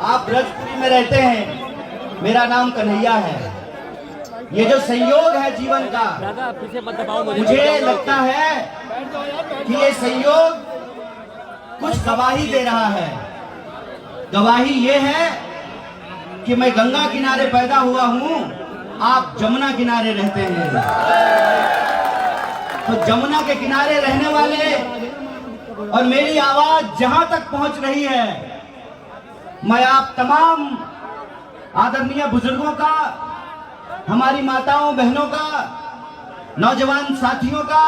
आप ब्रजपुरी में रहते हैं, मेरा नाम कन्हैया है। ये जो संयोग है जीवन का, मुझे लगता है कि ये संयोग कुछ गवाही दे रहा है। गवाही ये है कि मैं गंगा किनारे पैदा हुआ हूं, आप जमुना किनारे रहते हैं। तो जमुना के किनारे रहने वाले और मेरी आवाज जहां तक पहुंच रही है, मैं आप तमाम आदरणीय बुजुर्गों का, हमारी माताओं बहनों का, नौजवान साथियों का,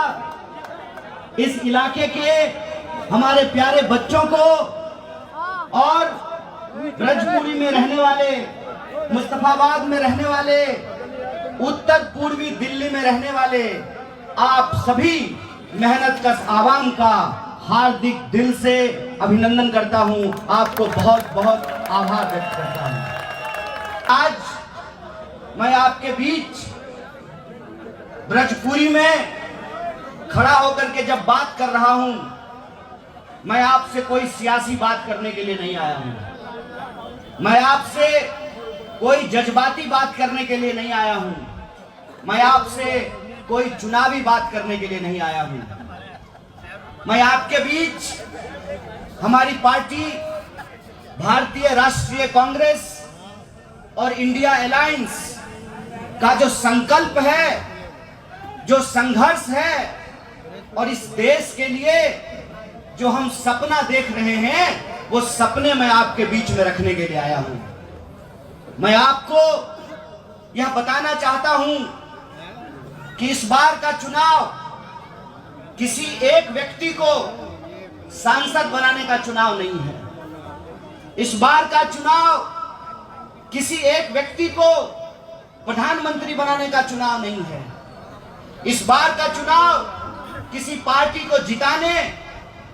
इस इलाके के हमारे प्यारे बच्चों को और ब्रजपुरी में रहने वाले, मुस्तफाबाद में रहने वाले, उत्तर पूर्वी दिल्ली में रहने वाले आप सभी मेहनतकश आवाम का हार्दिक दिल से अभिनंदन करता हूं। आपको बहुत बहुत आभार व्यक्त करता हूं। आज मैं आपके बीच ब्रजपुरी में खड़ा होकर के जब बात कर रहा हूं, मैं आपसे कोई सियासी बात करने के लिए नहीं आया हूं। मैं आपसे कोई जज्बाती बात करने के लिए नहीं आया हूं। मैं आपसे कोई चुनावी बात करने के लिए नहीं आया हूं। मैं आपके बीच हमारी पार्टी भारतीय राष्ट्रीय कांग्रेस और इंडिया अलायंस का जो संकल्प है, जो संघर्ष है और इस देश के लिए जो हम सपना देख रहे हैं, वो सपने मैं आपके बीच में रखने के लिए आया हूं। मैं आपको यह बताना चाहता हूं कि इस बार का चुनाव किसी एक व्यक्ति को सांसद बनाने का चुनाव नहीं है। इस बार का चुनाव किसी एक व्यक्ति को प्रधानमंत्री बनाने का चुनाव नहीं है। इस बार का चुनाव किसी पार्टी को जिताने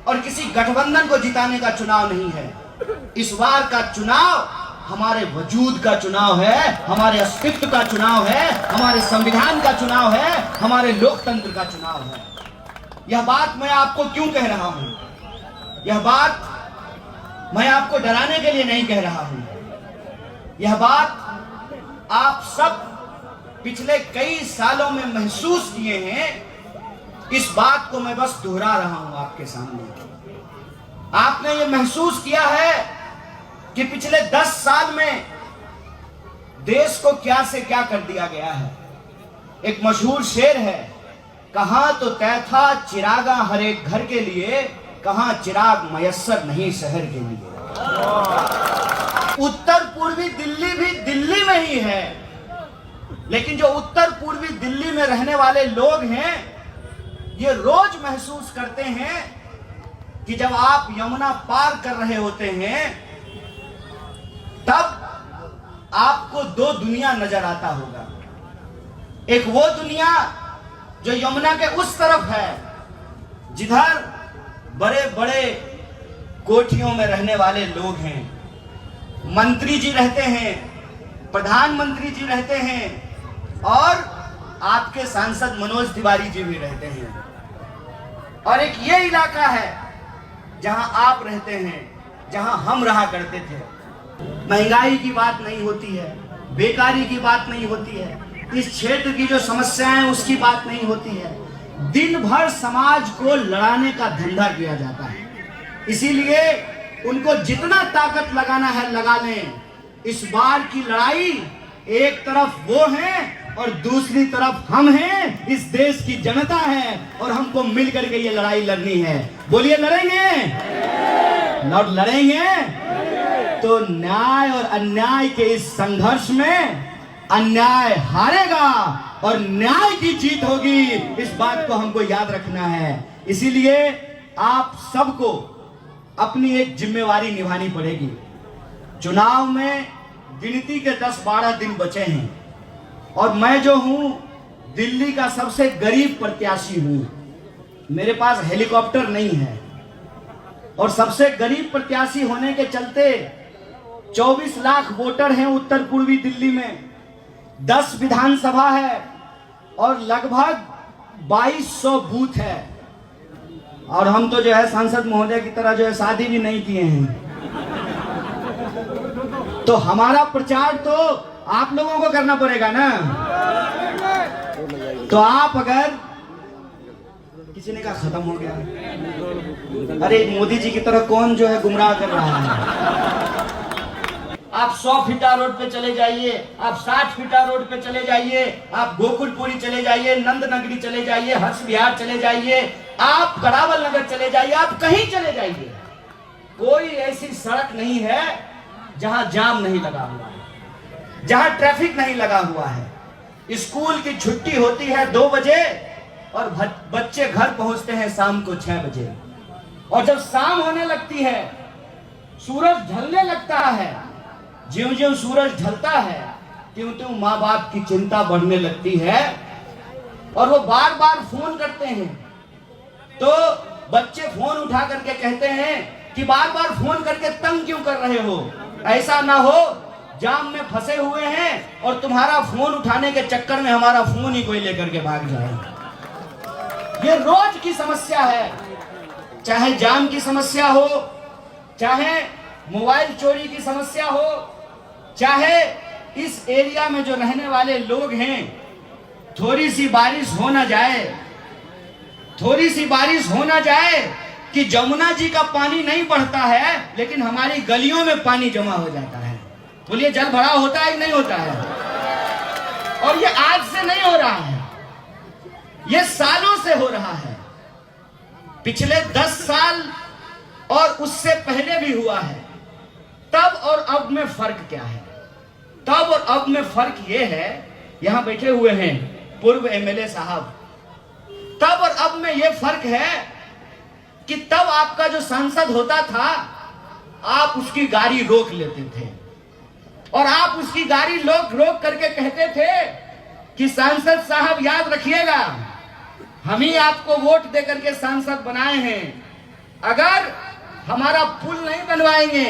और किसी गठबंधन को जिताने का चुनाव नहीं है। इस बार का चुनाव हमारे वजूद का चुनाव है, हमारे अस्तित्व का चुनाव है, हमारे संविधान का चुनाव है, हमारे लोकतंत्र का चुनाव है। यह बात मैं आपको क्यों कह रहा हूं? यह बात मैं आपको डराने के लिए नहीं कह रहा हूं। यह बात आप सब पिछले कई सालों में महसूस किए हैं। इस बात को मैं बस दोहरा रहा हूं आपके सामने। आपने ये महसूस किया है कि पिछले 10 साल में देश को क्या से क्या कर दिया गया है। एक मशहूर शेर है, कहां तो तय था चिरागा हर एक घर के लिए, कहां चिराग मयस्सर नहीं शहर के लिए। उत्तर पूर्वी दिल्ली भी दिल्ली में ही है, लेकिन जो उत्तर पूर्वी दिल्ली में रहने वाले लोग हैं, ये रोज महसूस करते हैं कि जब आप यमुना पार कर रहे होते हैं, तब आपको दो दुनिया नजर आता होगा। एक वो दुनिया जो यमुना के उस तरफ है, जिधर बड़े बड़े कोठियों में रहने वाले लोग हैं, मंत्री जी रहते हैं, प्रधानमंत्री जी रहते हैं और आपके सांसद मनोज तिवारी जी भी रहते हैं। और एक ये इलाका है जहां आप रहते हैं, जहां हम रहा करते थे। महंगाई की बात नहीं होती है, बेकारी की बात नहीं होती है, इस क्षेत्र की जो समस्याएं उसकी बात नहीं होती है। दिन भर समाज को लड़ाने का धंधा किया जाता है। इसीलिए उनको जितना ताकत लगाना है लगा लें। इस बार की लड़ाई एक तरफ वो है और दूसरी तरफ हम हैं, इस देश की जनता है, और हमको मिलकर के ये लड़ाई लड़नी है। बोलिए, लड़ेंगे? लड़ेंगे तो न्याय और अन्याय के इस संघर्ष में अन्याय हारेगा और न्याय की जीत होगी। इस बात को हमको याद रखना है। इसीलिए आप सबको अपनी एक जिम्मेवारी निभानी पड़ेगी। चुनाव में गिनती के 10-12 दिन बचे हैं और मैं जो हूं दिल्ली का सबसे गरीब प्रत्याशी हूं। मेरे पास हेलीकॉप्टर नहीं है और सबसे गरीब प्रत्याशी होने के चलते 24 लाख वोटर हैं उत्तर पूर्वी दिल्ली में, 10 विधानसभा है और लगभग 2200 बूथ है। और हम तो जो है सांसद महोदय की तरह जो है शादी भी नहीं किए हैं। तो हमारा प्रचार तो आप लोगों को करना पड़ेगा ना। तो आप अगर किसी ने कहा खत्म हो गया, अरे मोदी जी की तरह कौन जो है गुमराह कर रहा है। आप 100 फीटा रोड पे चले जाइए, आप 60 फीटा रोड पे चले जाइए, आप गोकुलपुरी चले जाइए, नंद नगरी चले जाइए, हर्ष विहार चले जाइए, आप करावल नगर चले जाइए, आप कहीं चले जाइए, कोई ऐसी सड़क नहीं है जहां जाम नहीं लगा हुआ है, जहां ट्रैफिक नहीं लगा हुआ है। स्कूल की छुट्टी होती है 2 बजे और बच्चे घर पहुंचते हैं शाम को 6 बजे। और जब शाम होने लगती है, सूरज ढलने लगता है, ज्यों ज्यों सूरज ढलता है त्यों त्यों माँ बाप की चिंता बढ़ने लगती है और वो बार बार फोन करते हैं। तो बच्चे फोन उठा करके कहते हैं कि बार बार फोन करके तंग क्यों कर रहे हो, ऐसा ना हो जाम में फंसे हुए हैं और तुम्हारा फोन उठाने के चक्कर में हमारा फोन ही कोई लेकर के भाग जाए। ये रोज की समस्या है, चाहे जाम की समस्या हो, चाहे मोबाइल चोरी की समस्या हो, चाहे इस एरिया में जो रहने वाले लोग हैं, थोड़ी सी बारिश हो ना जाए, थोड़ी सी बारिश हो ना जाए कि जमुना जी का पानी नहीं बढ़ता है लेकिन हमारी गलियों में पानी जमा हो जाता है। बोलिए जल भराव होता है कि नहीं होता है? और ये आज से नहीं हो रहा है, ये सालों से हो रहा है। पिछले 10 साल और उससे पहले भी हुआ है। तब और अब में फर्क क्या है? तब और अब में फर्क ये है, यहां बैठे हुए हैं पूर्व एमएलए साहब, तब और अब में ये फर्क है कि तब आपका जो सांसद होता था आप उसकी गाड़ी रोक लेते थे और आप उसकी गाड़ी रोक करके कहते थे कि सांसद साहब याद रखिएगा, हम ही आपको वोट दे करके सांसद बनाए हैं। अगर हमारा पुल नहीं बनवाएंगे,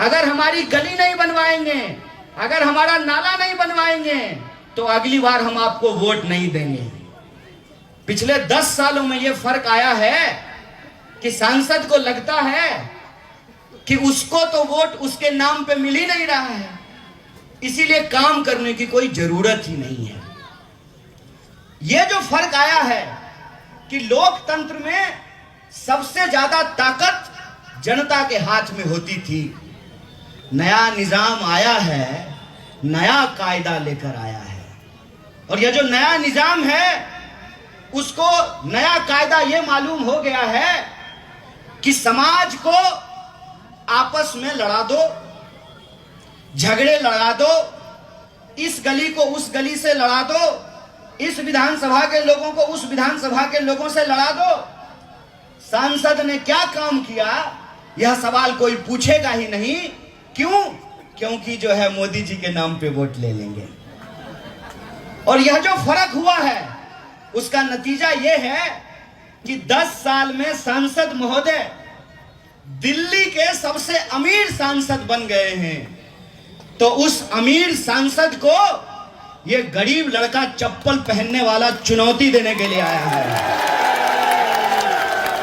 अगर हमारी गली नहीं बनवाएंगे, अगर हमारा नाला नहीं बनवाएंगे तो अगली बार हम आपको वोट नहीं देंगे। पिछले 10 सालों में यह फर्क आया है कि सांसद को लगता है कि उसको तो वोट उसके नाम पे मिल ही नहीं रहा है, इसीलिए काम करने की कोई जरूरत ही नहीं है। यह जो फर्क आया है कि लोकतंत्र में सबसे ज्यादा ताकत जनता के हाथ में होती थी। नया निजाम आया है, नया कायदा लेकर आया है और यह जो नया निजाम है उसको नया कायदा यह मालूम हो गया है कि समाज को आपस में लड़ा दो, झगड़े लड़ा दो, इस गली को उस गली से लड़ा दो, इस विधानसभा के लोगों को उस विधानसभा के लोगों से लड़ा दो। सांसद ने क्या काम किया यह सवाल कोई पूछेगा ही नहीं। क्यों? क्योंकि जो है मोदी जी के नाम पे वोट ले लेंगे। और यह जो फर्क हुआ है उसका नतीजा यह है कि 10 साल में सांसद महोदय दिल्ली के सबसे अमीर सांसद बन गए हैं। तो उस अमीर सांसद को यह गरीब लड़का चप्पल पहनने वाला चुनौती देने के लिए आया है।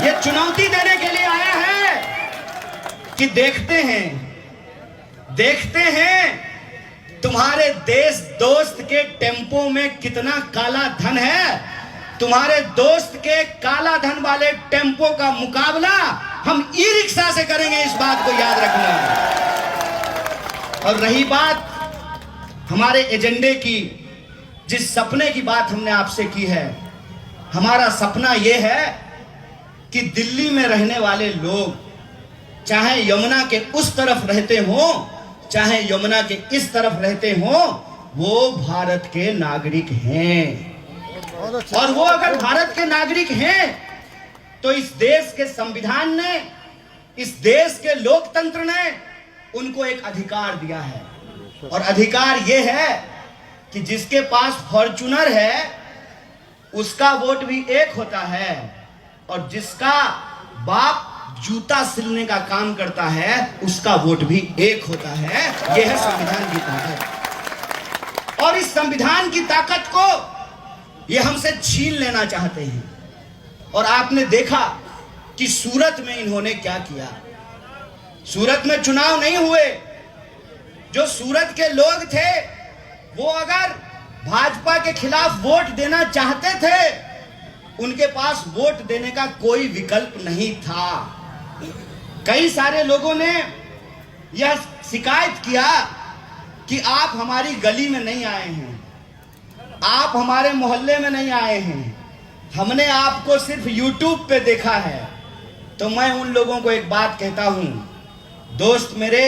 यह चुनौती देने के लिए आया है कि देखते हैं तुम्हारे देश दोस्त के टेम्पो में कितना काला धन है। तुम्हारे दोस्त के काला धन वाले टेम्पो का मुकाबला हम ई रिक्शा से करेंगे, इस बात को याद रखना। और रही बात हमारे एजेंडे की, जिस सपने की बात हमने आपसे की है, हमारा सपना यह है कि दिल्ली में रहने वाले लोग चाहे यमुना के उस तरफ रहते हो चाहे यमुना के इस तरफ रहते हो, वो भारत के नागरिक हैं। और वो अगर भारत के नागरिक हैं तो इस देश के संविधान ने, इस देश के लोकतंत्र ने उनको एक अधिकार दिया है। और अधिकार ये है कि जिसके पास फॉर्च्यूनर है उसका वोट भी एक होता है और जिसका बाप जूता सिलने का काम करता है उसका वोट भी एक होता है। यह है संविधान की ताकत। और इस संविधान की ताकत को ये हमसे छीन लेना चाहते हैं। और आपने देखा कि सूरत में इन्होंने क्या किया। सूरत में चुनाव नहीं हुए, जो सूरत के लोग थे वो अगर भाजपा के खिलाफ वोट देना चाहते थे, उनके पास वोट देने का कोई विकल्प नहीं था। कई सारे लोगों ने यह शिकायत किया कि आप हमारी गली में नहीं आए हैं, आप हमारे मोहल्ले में नहीं आए हैं, हमने आपको सिर्फ YouTube पे देखा है। तो मैं उन लोगों को एक बात कहता हूं, दोस्त मेरे,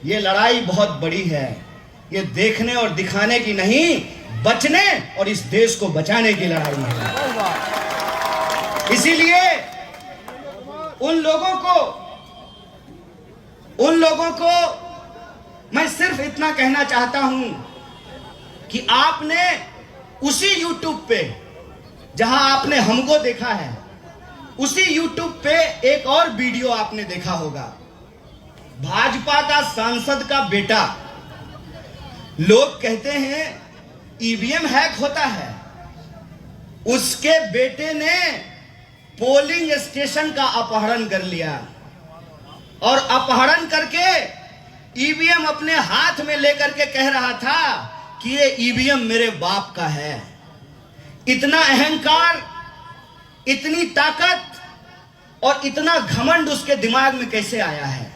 ये लड़ाई बहुत बड़ी है। ये देखने और दिखाने की नहीं, बचने और इस देश को बचाने की लड़ाई है। इसीलिए उन लोगों को मैं सिर्फ इतना कहना चाहता हूं कि आपने उसी YouTube पे जहां आपने हमको देखा है, उसी YouTube पे एक और वीडियो आपने देखा होगा। भाजपा का सांसद का बेटा, लोग कहते हैं ईवीएम हैक होता है, उसके बेटे ने पोलिंग स्टेशन का अपहरण कर लिया और अपहरण करके ईवीएम अपने हाथ में लेकर के कह रहा था कि ये ईवीएम मेरे बाप का है। इतना अहंकार, इतनी ताकत और इतना घमंड उसके दिमाग में कैसे आया है?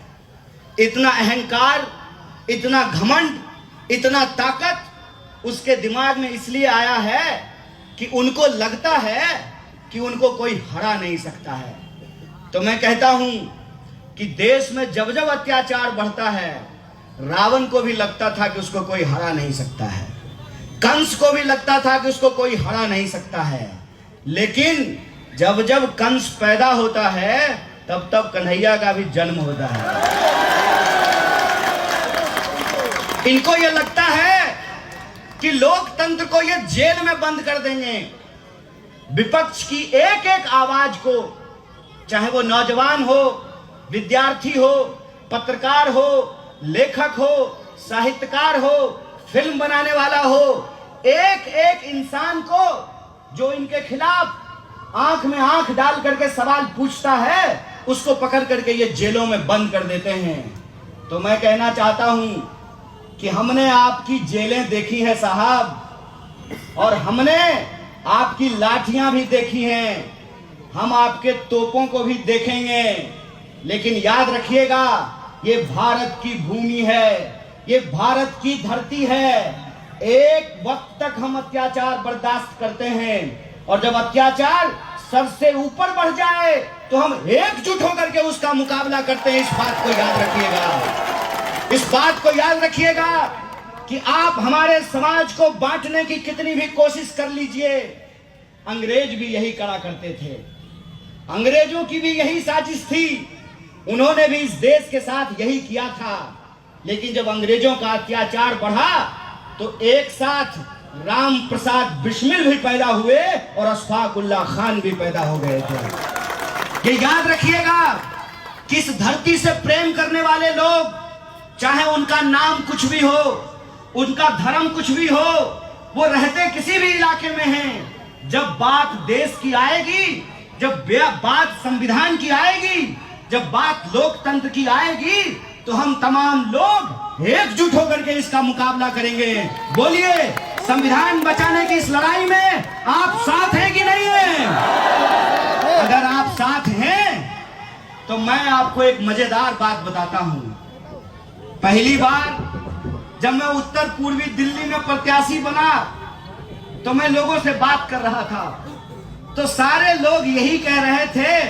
इतना अहंकार, इतना घमंड, इतना ताकत उसके दिमाग में इसलिए आया है कि उनको लगता है कि उनको कोई हरा नहीं सकता है। तो मैं कहता हूं कि देश में जब जब अत्याचार बढ़ता है, रावण को भी लगता था कि उसको कोई हरा नहीं सकता है, कंस को भी लगता था कि उसको कोई हरा नहीं सकता है। लेकिन जब जब कंस पैदा होता है, तब तब कन्हैया का भी जन्म होता है। इनको यह लगता है कि लोकतंत्र को ये जेल में बंद कर देंगे। विपक्ष की एक एक आवाज को, चाहे वो नौजवान हो, विद्यार्थी हो, पत्रकार हो, लेखक हो, साहित्यकार हो, फिल्म बनाने वाला हो, एक एक इंसान को जो इनके खिलाफ आंख में आंख डाल करके सवाल पूछता है, उसको पकड़ करके ये जेलों में बंद कर देते हैं। तो मैं कहना चाहता हूं कि हमने आपकी जेलें देखी हैं साहब, और हमने आपकी लाठियां भी देखी हैं, हम आपके तोपों को भी देखेंगे। लेकिन याद रखिएगा, ये भारत की भूमि है, ये भारत की धरती है। एक वक्त तक हम अत्याचार बर्दाश्त करते हैं, और जब अत्याचार सर से ऊपर बढ़ जाए तो हम एकजुट होकर के उसका मुकाबला करते हैं। इस बात को याद रखिएगा, इस बात को याद रखिएगा कि आप हमारे समाज को बांटने की कितनी भी कोशिश कर लीजिए, अंग्रेज भी यही करा करते थे, अंग्रेजों की भी यही साजिश थी, उन्होंने भी इस देश के साथ यही किया था। लेकिन जब अंग्रेजों का अत्याचार बढ़ा तो एक साथ राम प्रसाद बिस्मिल भी पैदा हुए और अशफाक उल्लाह खान भी पैदा हो गए थे। ये याद रखिएगा कि इस धरती से प्रेम करने वाले लोग, चाहे उनका नाम कुछ भी हो, उनका धर्म कुछ भी हो, वो रहते किसी भी इलाके में हैं, जब बात देश की आएगी, जब बात संविधान की आएगी, जब बात लोकतंत्र की आएगी, तो हम तमाम लोग एकजुट होकर के इसका मुकाबला करेंगे। बोलिए, संविधान बचाने की इस लड़ाई में आप साथ हैं कि नहीं हैं? अगर आप साथ हैं तो मैं आपको एक मजेदार बात बताता हूं। पहली बार जब मैं उत्तर पूर्वी दिल्ली में प्रत्याशी बना तो मैं लोगों से बात कर रहा था, तो सारे लोग यही कह रहे थे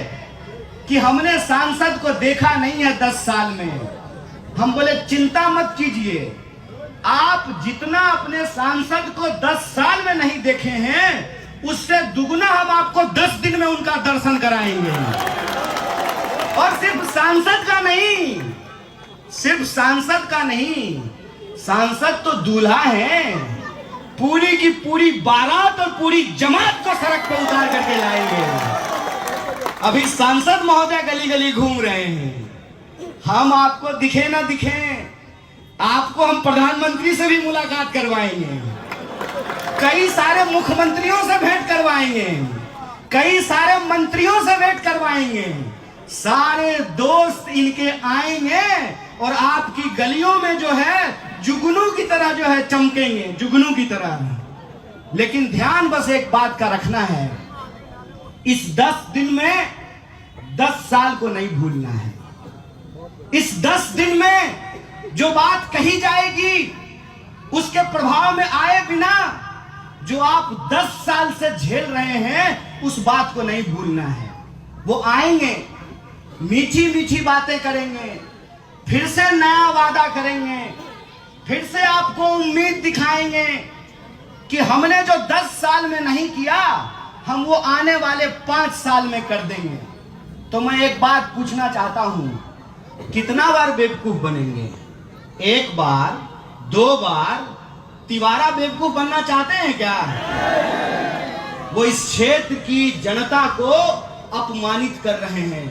कि हमने सांसद को देखा नहीं है 10 साल में। हम बोले चिंता मत कीजिए, आप जितना अपने सांसद को 10 साल में नहीं देखे हैं, उससे दुगना हम आपको 10 दिन में उनका दर्शन कराएंगे। और सिर्फ सांसद का नहीं, सिर्फ सांसद का नहीं, सांसद तो दूल्हा है, पूरी की पूरी बारात और पूरी जमात को सड़क पर उतार करके लाएंगे। अभी सांसद महोदय गली गली घूम रहे हैं, हम आपको दिखे ना दिखे, आपको हम प्रधानमंत्री से भी मुलाकात करवाएंगे, कई सारे मुख्यमंत्रियों से भेंट करवाएंगे, कई सारे मंत्रियों से भेंट करवाएंगे, सारे दोस्त इनके आएंगे और आपकी गलियों में जो है जुगनू की तरह जो है चमकेंगे, जुगनू की तरह। लेकिन ध्यान बस एक बात का रखना है, इस 10 दिन में 10 साल को नहीं भूलना है। इस 10 दिन में जो बात कही जाएगी उसके प्रभाव में आए बिना जो आप 10 साल से झेल रहे हैं उस बात को नहीं भूलना है। वो आएंगे, मीठी मीठी बातें करेंगे, फिर से नया वादा करेंगे, फिर से आपको उम्मीद दिखाएंगे कि हमने जो 10 साल में नहीं किया हम वो आने वाले 5 साल में कर देंगे। तो मैं एक बात पूछना चाहता हूं, कितना बार बेवकूफ बनेंगे? 1 बार, 2 बार, तिवारा बेवकूफ बनना चाहते हैं क्या? वो इस क्षेत्र की जनता को अपमानित कर रहे हैं।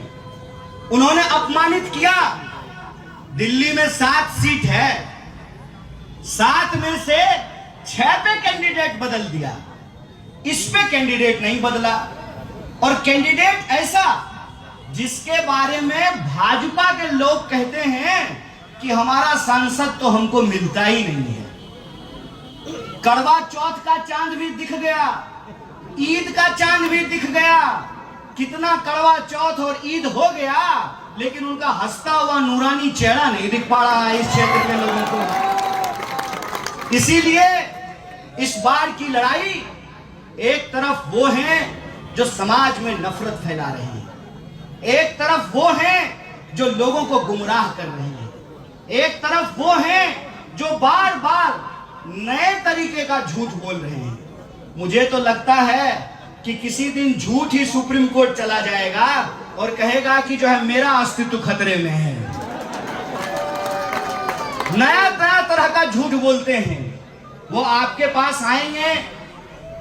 उन्होंने अपमानित किया। दिल्ली में 7 सीट है, 7 में से 6 पे कैंडिडेट बदल दिया, इस पे कैंडिडेट नहीं बदला। और कैंडिडेट ऐसा जिसके बारे में भाजपा के लोग कहते हैं कि हमारा सांसद तो हमको मिलता ही नहीं है। करवा चौथ का चांद भी दिख गया, ईद का चांद भी दिख गया। कितना करवा चौथ और ईद हो गया, लेकिन उनका हंसता हुआ नूरानी चेहरा नहीं दिख पा रहा है इस क्षेत्र के लोगों को। इसीलिए इस बार की लड़ाई, एक तरफ वो हैं जो समाज में नफरत फैला रहे हैं, एक तरफ वो हैं जो लोगों को गुमराह कर रहे हैं, एक तरफ वो हैं जो बार बार नए तरीके का झूठ बोल रहे हैं। मुझे तो लगता है कि किसी दिन झूठ ही सुप्रीम कोर्ट चला जाएगा और कहेगा कि जो है मेरा अस्तित्व खतरे में है। नया नया तरह का झूठ बोलते हैं, वो आपके पास आएंगे,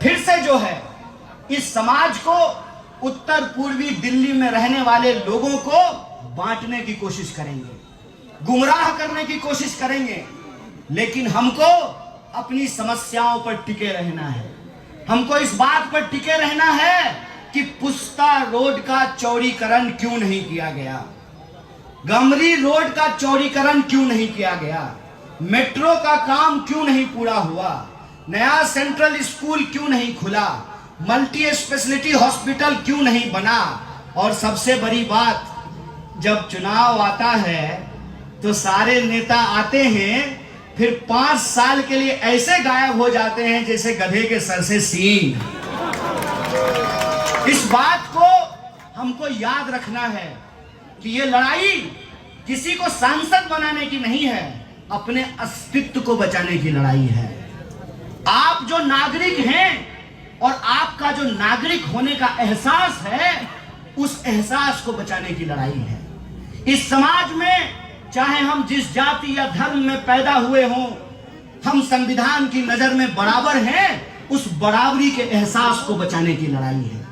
फिर से जो है इस समाज को, उत्तर पूर्वी दिल्ली में रहने वाले लोगों को बांटने की कोशिश करेंगे, गुमराह करने की कोशिश करेंगे। लेकिन हमको अपनी समस्याओं पर टिके रहना है। हमको इस बात पर टिके रहना है कि पुस्ता रोड का चौड़ीकरण क्यों नहीं किया गया, गमरी रोड का चौड़ीकरण क्यों नहीं किया गया, मेट्रो का काम क्यों नहीं पूरा हुआ, नया सेंट्रल स्कूल क्यों नहीं खुला, मल्टी स्पेशलिटी हॉस्पिटल क्यों नहीं बना। और सबसे बड़ी बात, जब चुनाव आता है तो सारे नेता आते हैं, फिर 5 साल के लिए ऐसे गायब हो जाते हैं जैसे गधे के सर से सींग। इस बात को हमको याद रखना है कि ये लड़ाई किसी को सांसद बनाने की नहीं है, अपने अस्तित्व को बचाने की लड़ाई है। आप जो नागरिक हैं और आपका जो नागरिक होने का एहसास है, उस एहसास को बचाने की लड़ाई है। इस समाज में चाहे हम जिस जाति या धर्म में पैदा हुए हों, हम संविधान की नजर में बराबर हैं, उस बराबरी के एहसास को बचाने की लड़ाई है।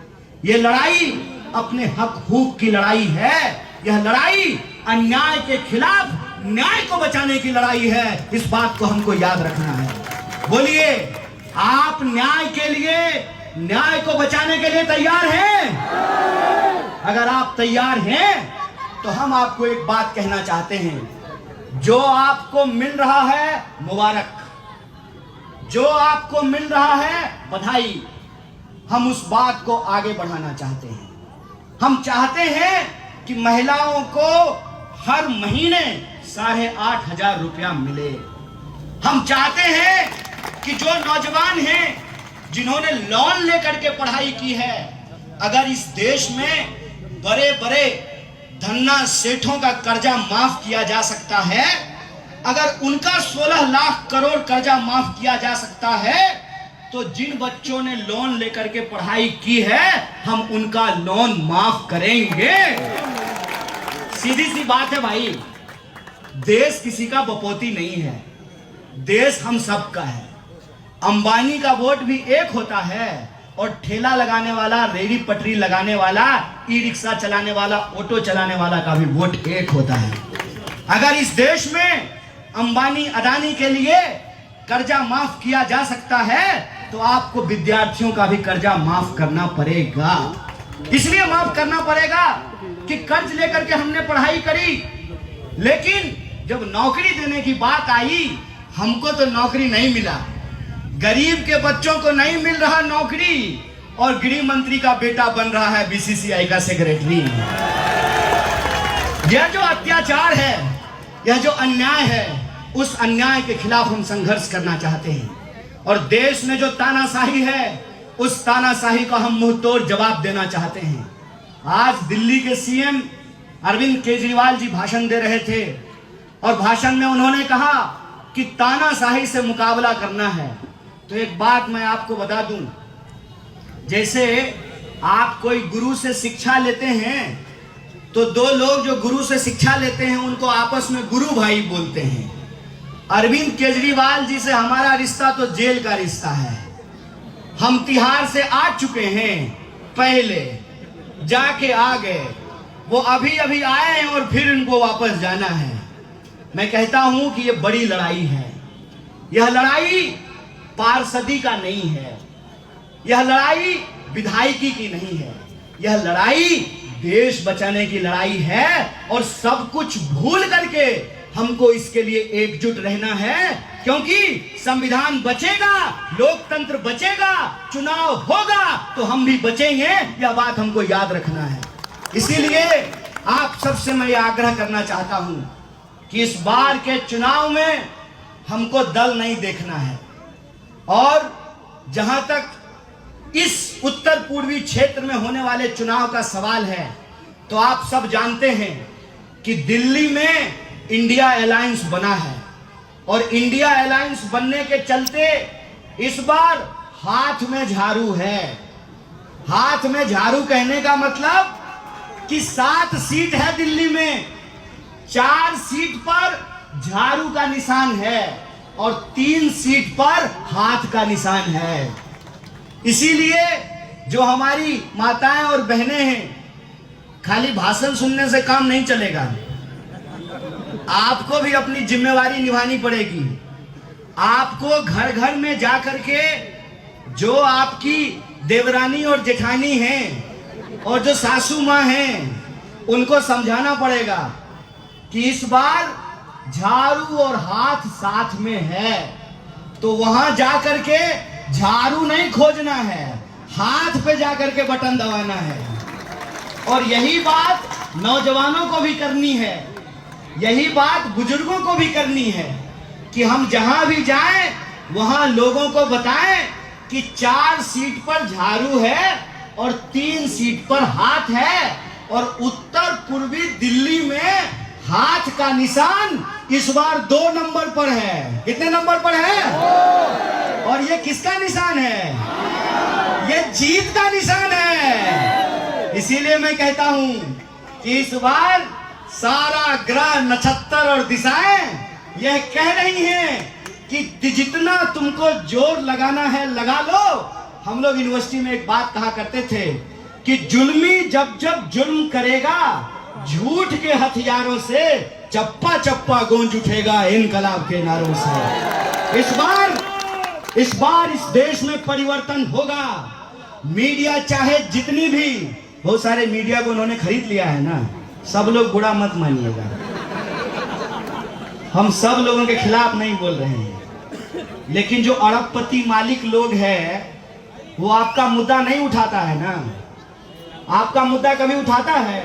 यह लड़ाई अपने हक हुक की लड़ाई है। यह लड़ाई अन्याय के खिलाफ न्याय को बचाने की लड़ाई है। इस बात को हमको याद रखना है। बोलिए, आप न्याय के लिए, न्याय को बचाने के लिए तैयार हैं? अगर आप तैयार हैं तो हम आपको एक बात कहना चाहते हैं, जो आपको मिल रहा है मुबारक, जो आपको मिल रहा है बधाई। हम उस बात को आगे बढ़ाना चाहते हैं। हम चाहते हैं कि महिलाओं को हर महीने 8,500 रुपया मिले। हम चाहते हैं कि जो नौजवान हैं जिन्होंने लोन लेकर के पढ़ाई की है, अगर इस देश में बड़े बड़े धन्ना सेठों का कर्जा माफ किया जा सकता है, अगर उनका 16 लाख करोड़ कर्जा माफ किया जा सकता है, तो जिन बच्चों ने लोन लेकर के पढ़ाई की है, हम उनका लोन माफ करेंगे। सीधी सी बात है भाई, देश किसी का बपोती नहीं है, देश हम सब का है। अंबानी का वोट भी एक होता है और ठेला लगाने वाला, रेडी पटरी लगाने वाला, ई रिक्शा चलाने वाला, ऑटो चलाने वाला का भी वोट एक होता है। अगर इस देश में अंबानी अदानी के लिए कर्जा माफ किया जा सकता है, तो आपको विद्यार्थियों का भी कर्जा माफ करना पड़ेगा। इसलिए माफ करना पड़ेगा कि कर्ज लेकर के हमने पढ़ाई करी, लेकिन जब नौकरी देने की बात आई, हमको तो नौकरी नहीं मिला, गरीब के बच्चों को नहीं मिल रहा नौकरी, और गृह मंत्री का बेटा बन रहा है बीसीसीआई का सेक्रेटरी। यह जो अत्याचार है, यह जो अन्याय है, उस अन्याय के खिलाफ हम संघर्ष करना चाहते हैं। और देश में जो तानाशाही है, उस तानाशाही का हम मुंह तोड़ जवाब देना चाहते हैं। आज दिल्ली के सीएम अरविंद केजरीवाल जी भाषण दे रहे थे, और भाषण में उन्होंने कहा कि तानाशाही से मुकाबला करना है। तो एक बात मैं आपको बता दूं, जैसे आप कोई गुरु से शिक्षा लेते हैं, तो दो लोग जो गुरु से शिक्षा लेते हैं उनको आपस में गुरु भाई बोलते हैं। अरविंद केजरीवाल जी से हमारा रिश्ता तो जेल का रिश्ता है। हम तिहाड़ से आ चुके हैं, पहले जाके आ गए, वो अभी अभी आए हैं और फिर इनको वापस जाना है। मैं कहता हूं कि ये बड़ी लड़ाई है। यह लड़ाई पार्षदी का नहीं है, यह लड़ाई विधायकी की नहीं है, यह लड़ाई देश बचाने की लड़ाई है। और सब कुछ भूल करके हमको इसके लिए एकजुट रहना है, क्योंकि संविधान बचेगा, लोकतंत्र बचेगा, चुनाव होगा तो हम भी बचेंगे। यह बात हमको याद रखना है। इसीलिए आप सबसे मैं आग्रह करना चाहता हूं कि इस बार के चुनाव में हमको दल नहीं देखना है। और जहां तक इस उत्तर पूर्वी क्षेत्र में होने वाले चुनाव का सवाल है, तो आप सब जानते हैं कि दिल्ली में इंडिया अलायंस बना है, और इंडिया अलायंस बनने के चलते इस बार हाथ में झाड़ू है। हाथ में झाड़ू कहने का मतलब कि 7 सीट है दिल्ली में, 4 सीट पर झाड़ू का निशान है और 3 सीट पर हाथ का निशान है। इसीलिए जो हमारी माताएं और बहनें हैं, खाली भाषण सुनने से काम नहीं चलेगा, आपको भी अपनी जिम्मेवारी निभानी पड़ेगी। आपको घर घर में जाकर के जो आपकी देवरानी और जेठानी हैं और जो सासू माँ हैं, उनको समझाना पड़ेगा कि इस बार झाड़ू और हाथ साथ में है, तो वहां जाकर के झाड़ू नहीं खोजना है, हाथ पे जाकर के बटन दबाना है। और यही बात नौजवानों को भी करनी है, यही बात बुजुर्गों को भी करनी है कि हम जहां भी जाएं वहां लोगों को बताएं कि 4 सीट पर झाड़ू है और 3 सीट पर हाथ है। और उत्तर पूर्वी दिल्ली में हाथ का निशान इस बार 2 नंबर पर है। कितने नंबर पर है? और ये किसका निशान है? ये जीत का निशान है। इसीलिए मैं कहता हूं कि इस बार सारा ग्रह, नक्षत्र और दिशाएं यह कह रही हैं कि जितना तुमको जोर लगाना है लगा लो। हम लोग यूनिवर्सिटी में एक बात कहा करते थे कि जुल्मी जब जब जुल्म करेगा, झूठ के हथियारों से चप्पा चप्पा गूंज उठेगा इनकलाब के नारों से। इस बार इस देश में परिवर्तन होगा। मीडिया चाहे जितनी भी, बहुत सारे मीडिया को उन्होंने खरीद लिया है ना, सब लोग बुरा मत मानिएगा, हम सब लोगों के खिलाफ नहीं बोल रहे हैं, लेकिन जो अरबपति मालिक लोग हैं वो आपका मुद्दा नहीं उठाता है ना। आपका मुद्दा कभी उठाता है?